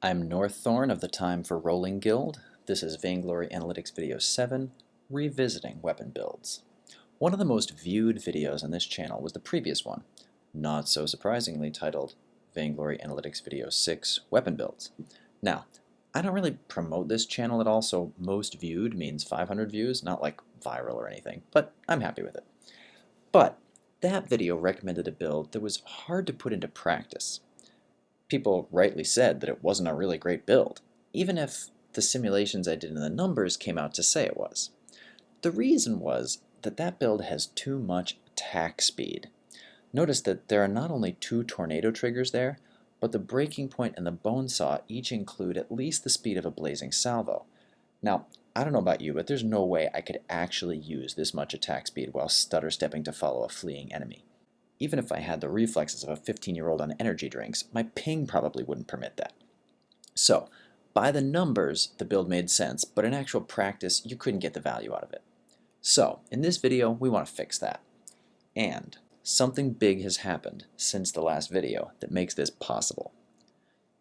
I'm Norththorn of the Time for Rolling Guild. This is Vainglory Analytics Video 7, Revisiting Weapon Builds. One of the most viewed videos on this channel was the previous one, not so surprisingly titled Vainglory Analytics Video 6, Weapon Builds. Now, I don't really promote this channel at all, so most viewed means 500 views, not like viral or anything, but I'm happy with it. But that video recommended a build that was hard to put into practice. People rightly said that it wasn't a really great build, even if the simulations I did in the numbers came out to say it was. The reason was that that build has too much attack speed. Notice that there are not only 2 tornado triggers there, but the breaking point and the bone saw each include at least the speed of a blazing salvo. Now, I don't know about you, but there's no way I could actually use this much attack speed while stutter stepping to follow a fleeing enemy. Even if I had the reflexes of a 15-year-old on energy drinks, my ping probably wouldn't permit that. So, by the numbers, the build made sense, but in actual practice, you couldn't get the value out of it. So, in this video, we want to fix that. And something big has happened since the last video that makes this possible.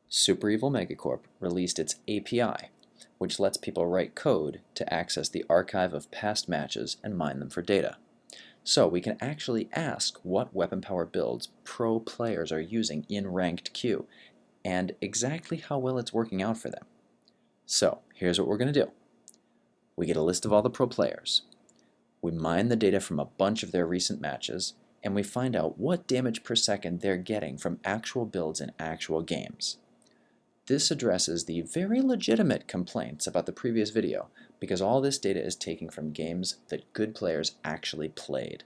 Super Evil Megacorp released its API, which lets people write code to access the archive of past matches and mine them for data. So we can actually ask what weapon power builds pro players are using in ranked queue and exactly how well it's working out for them. So here's what we're going to do. We get a list of all the pro players. We mine the data from a bunch of their recent matches, and we find out what damage per second they're getting from actual builds in actual games. This addresses the very legitimate complaints about the previous video, because all this data is taken from games that good players actually played.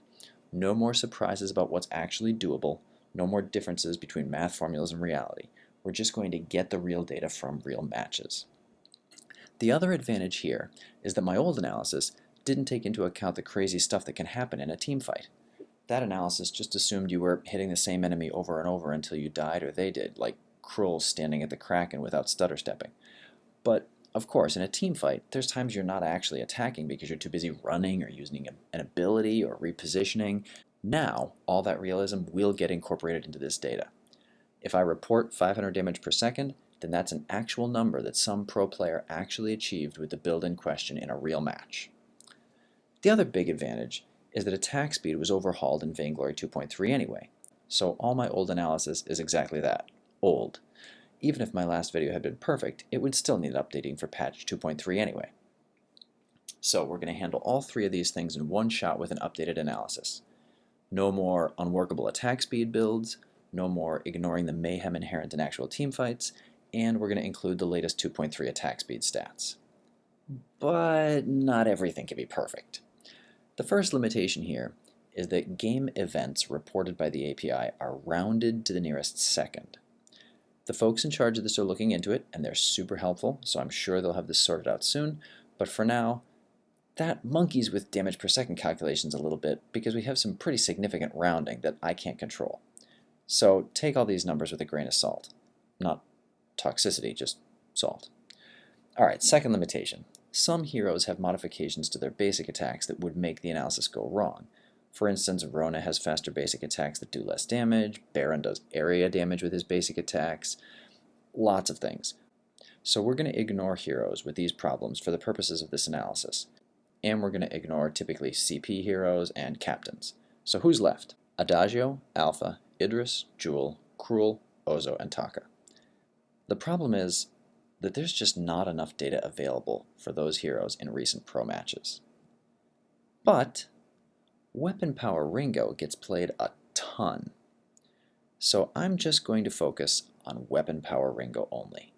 No more surprises about what's actually doable, no more differences between math formulas and reality. We're just going to get the real data from real matches. The other advantage here is that my old analysis didn't take into account the crazy stuff that can happen in a team fight. That analysis just assumed you were hitting the same enemy over and over until you died or they did, like Krull standing at the Kraken without stutter stepping. But of course, in a team fight, there's times you're not actually attacking because you're too busy running or using an ability or repositioning. Now, all that realism will get incorporated into this data. If I report 500 damage per second, then that's an actual number that some pro player actually achieved with the build in question in a real match. The other big advantage is that attack speed was overhauled in Vainglory 2.3 anyway, so all my old analysis is exactly that, old. Even if my last video had been perfect, it would still need updating for patch 2.3 anyway. So we're going to handle all 3 of these things in one shot with an updated analysis. No more unworkable attack speed builds, no more ignoring the mayhem inherent in actual team fights, and we're going to include the latest 2.3 attack speed stats. But not everything can be perfect. The first limitation here is that game events reported by the API are rounded to the nearest second. The folks in charge of this are looking into it, and they're super helpful, so I'm sure they'll have this sorted out soon, but for now, that monkeys with damage per second calculations a little bit because we have some pretty significant rounding that I can't control. So take all these numbers with a grain of salt. Not toxicity, just salt. Alright, second limitation. Some heroes have modifications to their basic attacks that would make the analysis go wrong. For instance, Rona has faster basic attacks that do less damage, Baron does area damage with his basic attacks, lots of things. So we're going to ignore heroes with these problems for the purposes of this analysis. And we're going to ignore typically CP heroes and captains. So who's left? Adagio, Alpha, Idris, Jewel, Krull, Ozo, and Taka. The problem is that there's just not enough data available for those heroes in recent pro matches. But Weapon Power Ringo gets played a ton. So I'm just going to focus on Weapon Power Ringo only.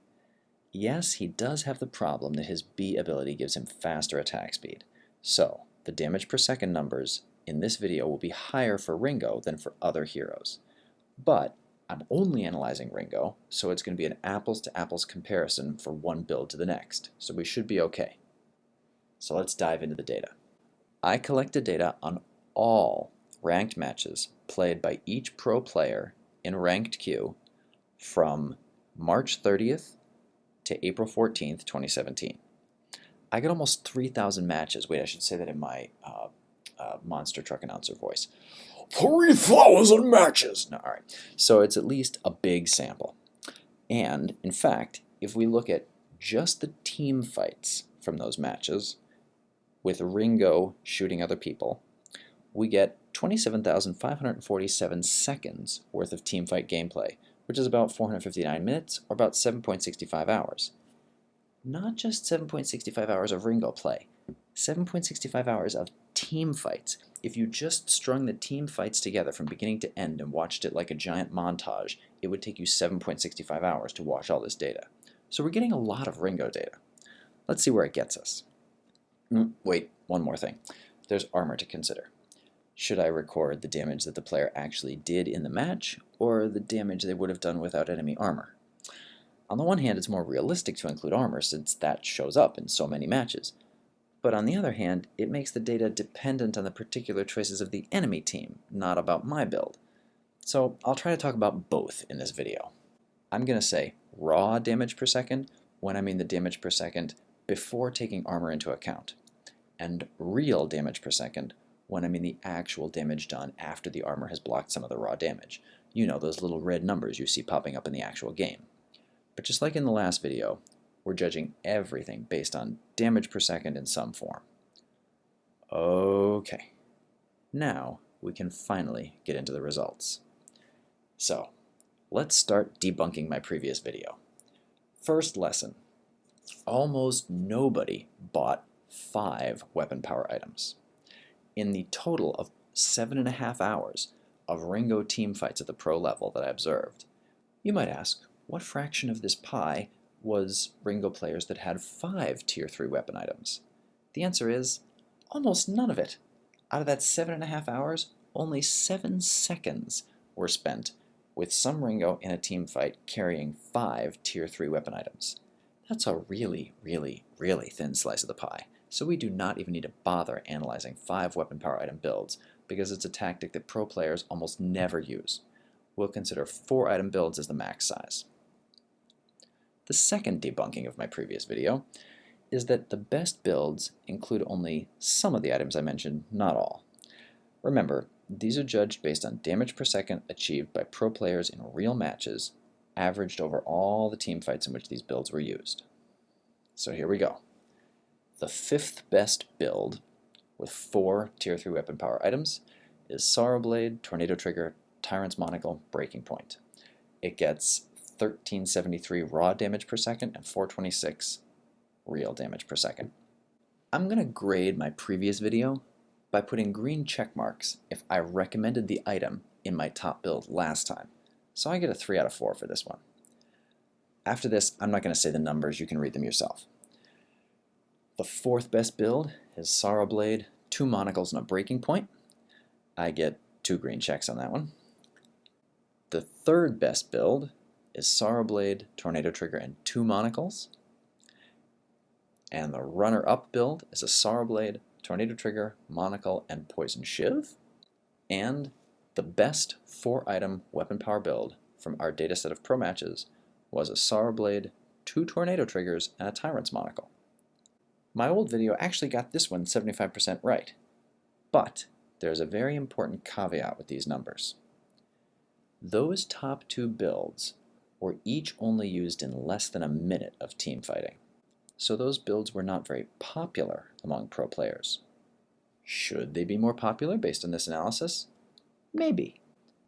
Yes, he does have the problem that his B ability gives him faster attack speed. So the damage per second numbers in this video will be higher for Ringo than for other heroes. But I'm only analyzing Ringo, so it's going to be an apples to apples comparison for one build to the next. So we should be okay. So let's dive into the data. I collected data on all ranked matches played by each pro player in ranked queue from March 30th to April 14th, 2017. I got almost 3,000 matches. Wait, I should say that in my monster truck announcer voice. 3,000 matches! No, all right. So it's at least a big sample. And, in fact, if we look at just the team fights from those matches, with Ringo shooting other people, we get 27,547 seconds worth of teamfight gameplay, which is about 459 minutes, or about 7.65 hours. Not just 7.65 hours of Ringo play, 7.65 hours of team fights. If you just strung the team fights together from beginning to end and watched it like a giant montage, it would take you 7.65 hours to watch all this data. So we're getting a lot of Ringo data. Let's see where it gets us. Wait, one more thing. There's armor to consider. Should I record the damage that the player actually did in the match, or the damage they would have done without enemy armor? On the one hand, it's more realistic to include armor since that shows up in so many matches. But on the other hand, it makes the data dependent on the particular choices of the enemy team, not about my build. So I'll try to talk about both in this video. I'm going to say raw damage per second when I mean the damage per second before taking armor into account, and real damage per second when I mean the actual damage done after the armor has blocked some of the raw damage. You know, those little red numbers you see popping up in the actual game. But just like in the last video, we're judging everything based on damage per second in some form. Okay, now we can finally get into the results. So, let's start debunking my previous video. First lesson, almost nobody bought 5 weapon power items. In the total of 7.5 hours of Ringo teamfights at the pro level that I observed, you might ask, what fraction of this pie was Ringo players that had 5 Tier 3 weapon items? The answer is almost none of it. Out of that 7.5 hours, only 7 seconds were spent with some Ringo in a team fight carrying 5 Tier 3 weapon items. That's a really, really, really thin slice of the pie, so we do not even need to bother analyzing 5 weapon power item builds because it's a tactic that pro players almost never use. We'll consider 4 item builds as the max size. The second debunking of my previous video is that the best builds include only some of the items I mentioned, not all. Remember, these are judged based on damage per second achieved by pro players in real matches, averaged over all the team fights in which these builds were used. So here we go. The 5th best build with 4 Tier 3 weapon power items is Sorrow Blade, Tornado Trigger, Tyrant's Monocle, Breaking Point. It gets 1373 raw damage per second and 426 real damage per second. I'm going to grade my previous video by putting green check marks if I recommended the item in my top build last time. So I get a 3 out of 4 for this one. After this, I'm not going to say the numbers, you can read them yourself. The 4th best build is Sorrow Blade, 2 monocles and a breaking point. I get 2 green checks on that one. The 3rd best build is Sorrow Blade, Tornado Trigger, and 2 monocles. And the runner-up build is a Sorrow Blade, Tornado Trigger, Monocle, and Poison Shiv. And the best 4-item weapon power build from our dataset of pro matches was a Sorrow Blade, 2 Tornado Triggers, and a Tyrant's Monocle. My old video actually got this one 75% right, but there's a very important caveat with these numbers. Those top 2 builds were each only used in less than a minute of team fighting, so those builds were not very popular among pro players. Should they be more popular based on this analysis? Maybe,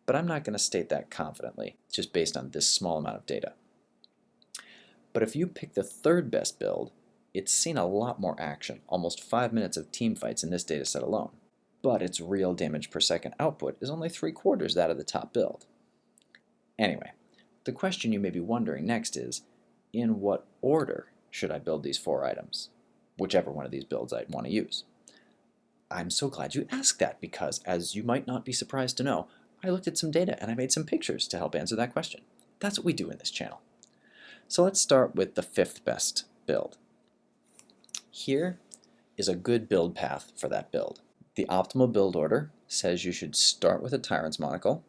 but I'm not going to state that confidently, just based on this small amount of data. But if you pick the 3rd best build, it's seen a lot more action, almost 5 minutes of team fights in this dataset alone. But its real damage per second output is only 3/4 that of the top build. Anyway, the question you may be wondering next is, in what order should I build these 4 items? Whichever one of these builds I'd want to use. I'm so glad you asked that because, as you might not be surprised to know, I looked at some data and I made some pictures to help answer that question. That's what we do in this channel. So let's start with the 5th best build. Here is a good build path for that build. The optimal build order says you should start with a Tyrant's Monocle,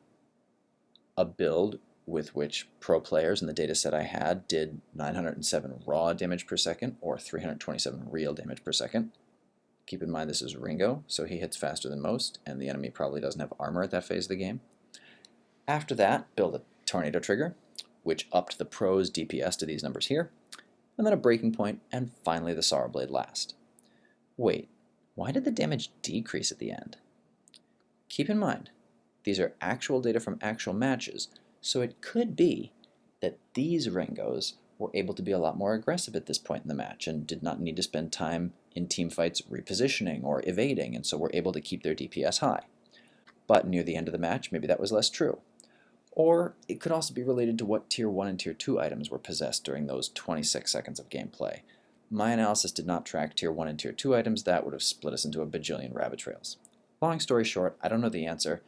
a build with which pro players in the dataset I had did 907 raw damage per second or 327 real damage per second. Keep in mind this is Ringo, so he hits faster than most, and the enemy probably doesn't have armor at that phase of the game. After that, build a Tornado Trigger, which upped the pro's DPS to these numbers here, and then a breaking point, and finally the saw blade last. Wait, why did the damage decrease at the end? Keep in mind, these are actual data from actual matches, so it could be that these Ringos were able to be a lot more aggressive at this point in the match and did not need to spend time in team fights repositioning or evading, and so were able to keep their DPS high. But near the end of the match, maybe that was less true. Or it could also be related to what Tier 1 and Tier 2 items were possessed during those 26 seconds of gameplay. My analysis did not track Tier 1 and Tier 2 items. That would have split us into a bajillion rabbit trails. Long story short, I don't know the answer.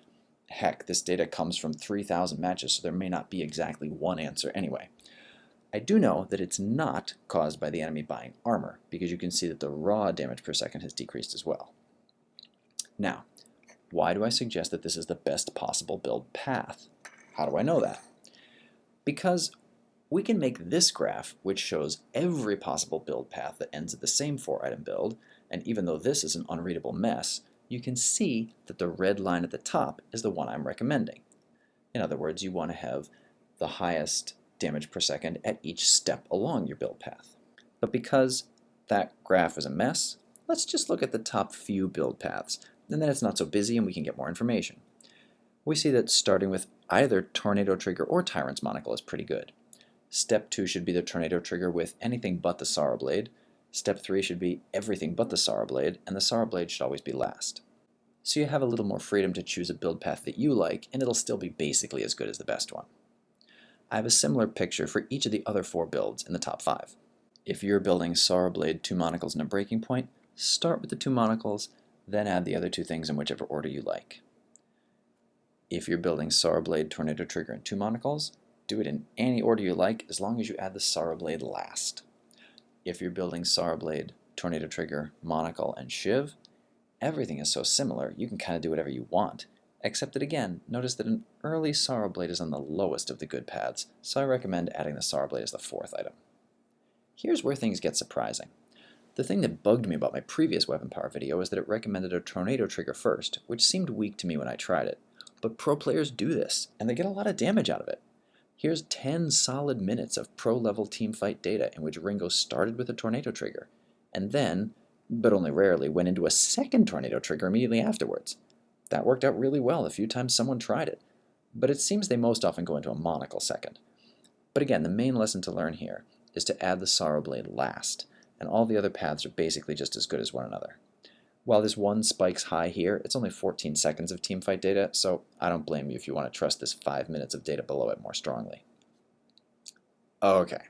Heck, this data comes from 3,000 matches, so there may not be exactly one answer anyway. I do know that it's not caused by the enemy buying armor, because you can see that the raw damage per second has decreased as well. Now, why do I suggest that this is the best possible build path? How do I know that? Because we can make this graph, which shows every possible build path that ends at the same 4-item build, and even though this is an unreadable mess, you can see that the red line at the top is the one I'm recommending. In other words, you want to have the highest damage per second at each step along your build path. But because that graph is a mess, let's just look at the top few build paths, and then it's not so busy and we can get more information. We see that starting with either Tornado Trigger or Tyrant's Monocle is pretty good. Step 2 should be the Tornado Trigger with anything but the Sorrow Blade. Step 3 should be everything but the Sorrow Blade, and the Sorrow Blade should always be last. So you have a little more freedom to choose a build path that you like, and it'll still be basically as good as the best one. I have a similar picture for each of the other 4 builds in the top 5. If you're building Sorrow Blade, 2 Monocles, and a Breaking Point, start with the 2 Monocles, then add the other 2 things in whichever order you like. If you're building Sorrow Blade, Tornado Trigger, and 2 Monocles, do it in any order you like as long as you add the Sorrow Blade last. If you're building Sorrow Blade, Tornado Trigger, Monocle, and Shiv, everything is so similar you can kind of do whatever you want. Except that again, notice that an early Sorrow Blade is on the lowest of the good paths, so I recommend adding the Sorrow Blade as the 4th item. Here's where things get surprising. The thing that bugged me about my previous weapon power video is that it recommended a Tornado Trigger first, which seemed weak to me when I tried it. But pro players do this, and they get a lot of damage out of it. Here's 10 solid minutes of pro-level teamfight data in which Ringo started with a Tornado Trigger, and then, but only rarely, went into a second Tornado Trigger immediately afterwards. That worked out really well the few times someone tried it, but it seems they most often go into a Monocle second. But again, the main lesson to learn here is to add the Sorrow Blade last, and all the other paths are basically just as good as one another. While this one spikes high here, it's only 14 seconds of teamfight data, so I don't blame you if you want to trust this 5 minutes of data below it more strongly. Okay,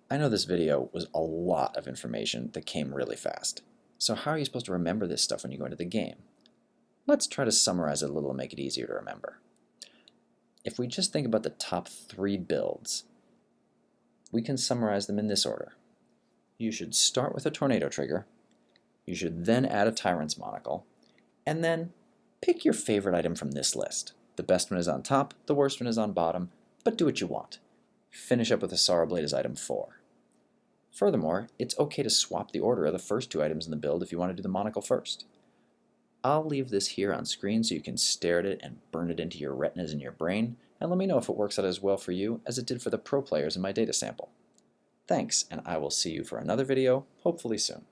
I know this video was a lot of information that came really fast, so how are you supposed to remember this stuff when you go into the game? Let's try to summarize it a little and make it easier to remember. If we just think about the top 3 builds, we can summarize them in this order. You should start with a Tornado Trigger, you should then add a Tyrant's Monocle, and then pick your favorite item from this list. The best one is on top, the worst one is on bottom, but do what you want. Finish up with a Sorrow Blade as item 4. Furthermore, it's okay to swap the order of the first 2 items in the build if you want to do the Monocle first. I'll leave this here on screen so you can stare at it and burn it into your retinas and your brain, and let me know if it works out as well for you as it did for the pro players in my data sample. Thanks, and I will see you for another video, hopefully soon.